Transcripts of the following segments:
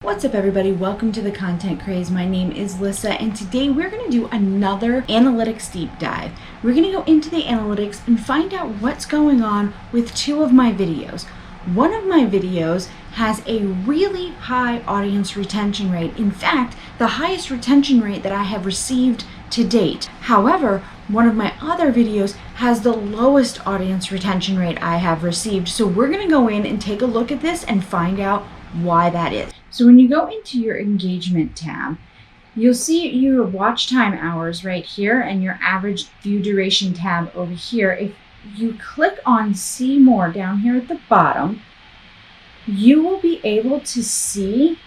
What's up everybody, welcome to the Content Craze. My name is Lissa and today we're going to do another analytics deep dive. We're going to go into the analytics and find out what's going on with two of my videos. One of my videos has a really high audience retention rate. In fact, the highest retention rate that I have received to date. However, one of my other videos has the lowest audience retention rate I have received. So we're going to go in and take a look at this and find out why that is. So when you go into your engagement tab, you'll see your watch time hours right here and your average view duration tab over here. If you click on see more down here at the bottom, you will be able to see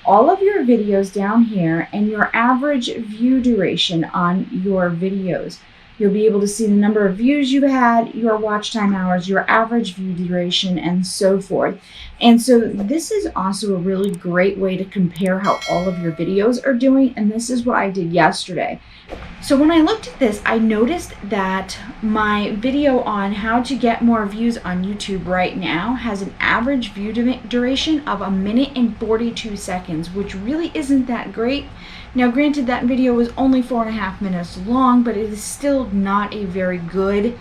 all of your videos down here and your average view duration on your videos. You'll be able to see the number of views you've had, your watch time hours, your average view duration, and so forth. And so this is also a really great way to compare how all of your videos are doing, and this is what I did yesterday. So when I looked at this, I noticed that my video on how to get more views on YouTube right now has an average view duration of 1 minute and 42 seconds, which really isn't that great. Now granted, that video was only 4.5 minutes long, but it is still not a very good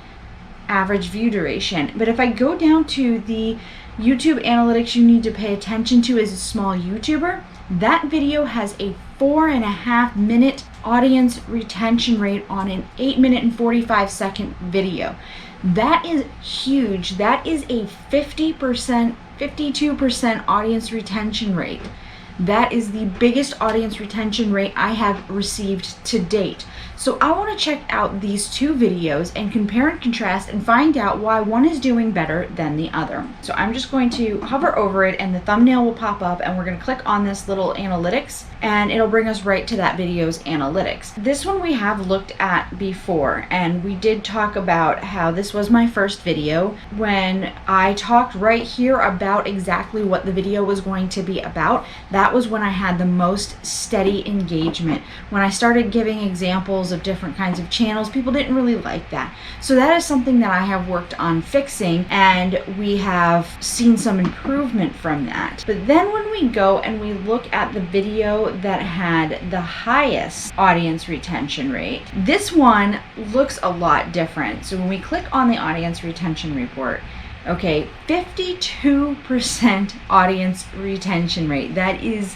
average view duration. But if I go down to the YouTube analytics you need to pay attention to as a small YouTuber, that video has a 4.5 minute audience retention rate on an 8 minute and 45 second video. That is huge. That is a 50%, 52% audience retention rate. That is the biggest audience retention rate I have received to date. So I want to check out these two videos and compare and contrast and find out why one is doing better than the other. So I'm just going to hover over it and the thumbnail will pop up and we're going to click on this little analytics and it'll bring us right to that video's analytics. This one we have looked at before and we did talk about how this was my first video when I talked right here about exactly what the video was going to be about. That was when I had the most steady engagement. When I started giving examples of different kinds of channels, people didn't really like that. So that is something that I have worked on fixing and we have seen some improvement from that. But then when we go and we look at the video that had the highest audience retention rate, this one looks a lot different. So when we click on the audience retention report, okay, 52% audience retention rate. That is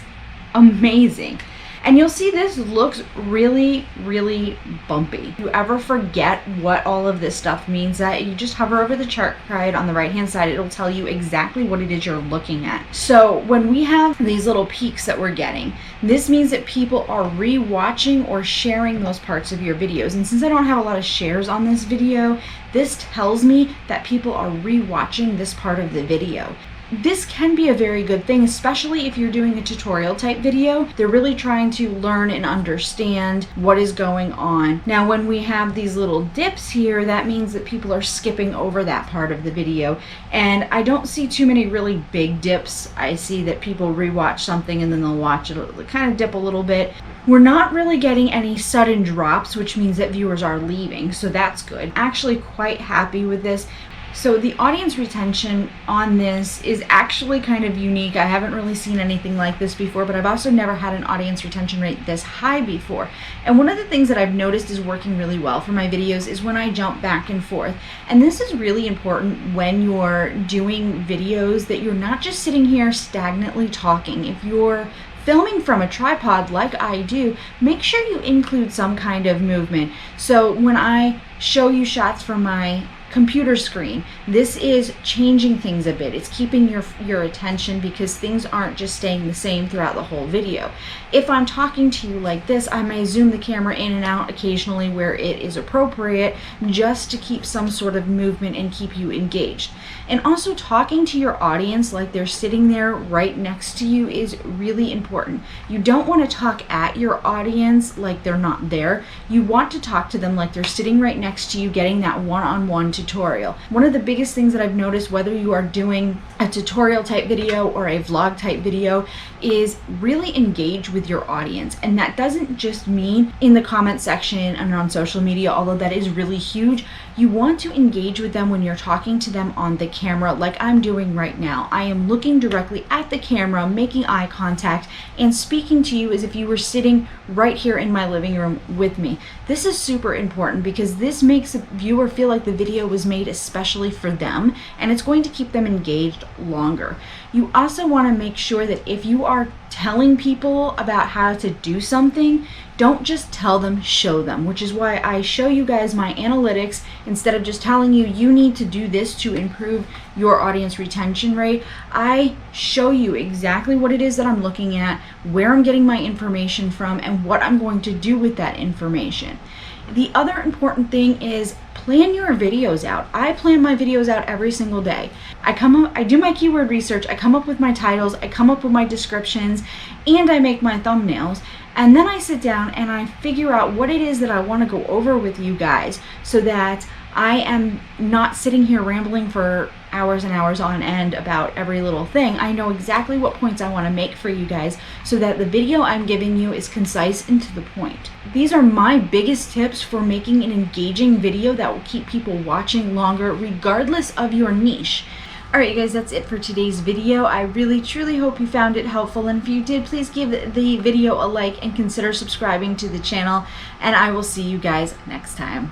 amazing. And you'll see this looks really, really bumpy. If you ever forget what all of this stuff means, that you just hover over the chart guide on the right hand side, it'll tell you exactly what it is you're looking at. So when we have these little peaks that we're getting, this means that people are re-watching or sharing those parts of your videos. And since I don't have a lot of shares on this video, this tells me that people are re-watching this part of the video. This can be a very good thing, especially if you're doing a tutorial type video. They're really trying to learn and understand what is going on. Now, when we have these little dips here, that means that people are skipping over that part of the video. And I don't see too many really big dips. I see that people rewatch something and then they'll watch it, it'll kind of dip a little bit. We're not really getting any sudden drops, which means that viewers are leaving, so that's good. Actually quite happy with this. So the audience retention on this is actually kind of unique. I haven't really seen anything like this before, but I've also never had an audience retention rate this high before. And one of the things that I've noticed is working really well for my videos is when I jump back and forth. And this is really important when you're doing videos, that you're not just sitting here stagnantly talking. If you're filming from a tripod like I do, make sure you include some kind of movement. So when I show you shots from my computer screen, this is changing things a bit. It's keeping your attention because things aren't just staying the same throughout the whole video. If I'm talking to you like this, I may zoom the camera in and out occasionally where it is appropriate, just to keep some sort of movement and keep you engaged. And also talking to your audience like they're sitting there right next to you is really important. You don't want to talk at your audience like they're not there. You want to talk to them like they're sitting right next to you, getting that one-on-one tutorial. One of the biggest things that I've noticed, whether you are doing a tutorial type video or a vlog type video, is really engage with your audience. And that doesn't just mean in the comment section and on social media, although that is really huge. You want to engage with them when you're talking to them on the camera, like I'm doing right now. I am looking directly at the camera, making eye contact, and speaking to you as if you were sitting right here in my living room with me. This is super important because this makes a viewer feel like the video was made especially for them, and it's going to keep them engaged longer. You also want to make sure that if you are telling people about how to do something, don't just tell them, show them, which is why I show you guys my analytics instead of just telling you, you need to do this to improve your audience retention rate. I show you exactly what it is that I'm looking at, where I'm getting my information from, and what I'm going to do with that information. The other important thing is plan your videos out. I plan my videos out every single day. I do my keyword research, I come up with my titles, I come up with my descriptions, and I make my thumbnails. And then I sit down and I figure out what it is that I want to go over with you guys so that I am not sitting here rambling for hours and hours on end about every little thing. I know exactly what points I want to make for you guys so that the video I'm giving you is concise and to the point. These are my biggest tips for making an engaging video that will keep people watching longer regardless of your niche. Alright you guys, that's it for today's video. I really truly hope you found it helpful, and if you did, please give the video a like and consider subscribing to the channel, and I will see you guys next time.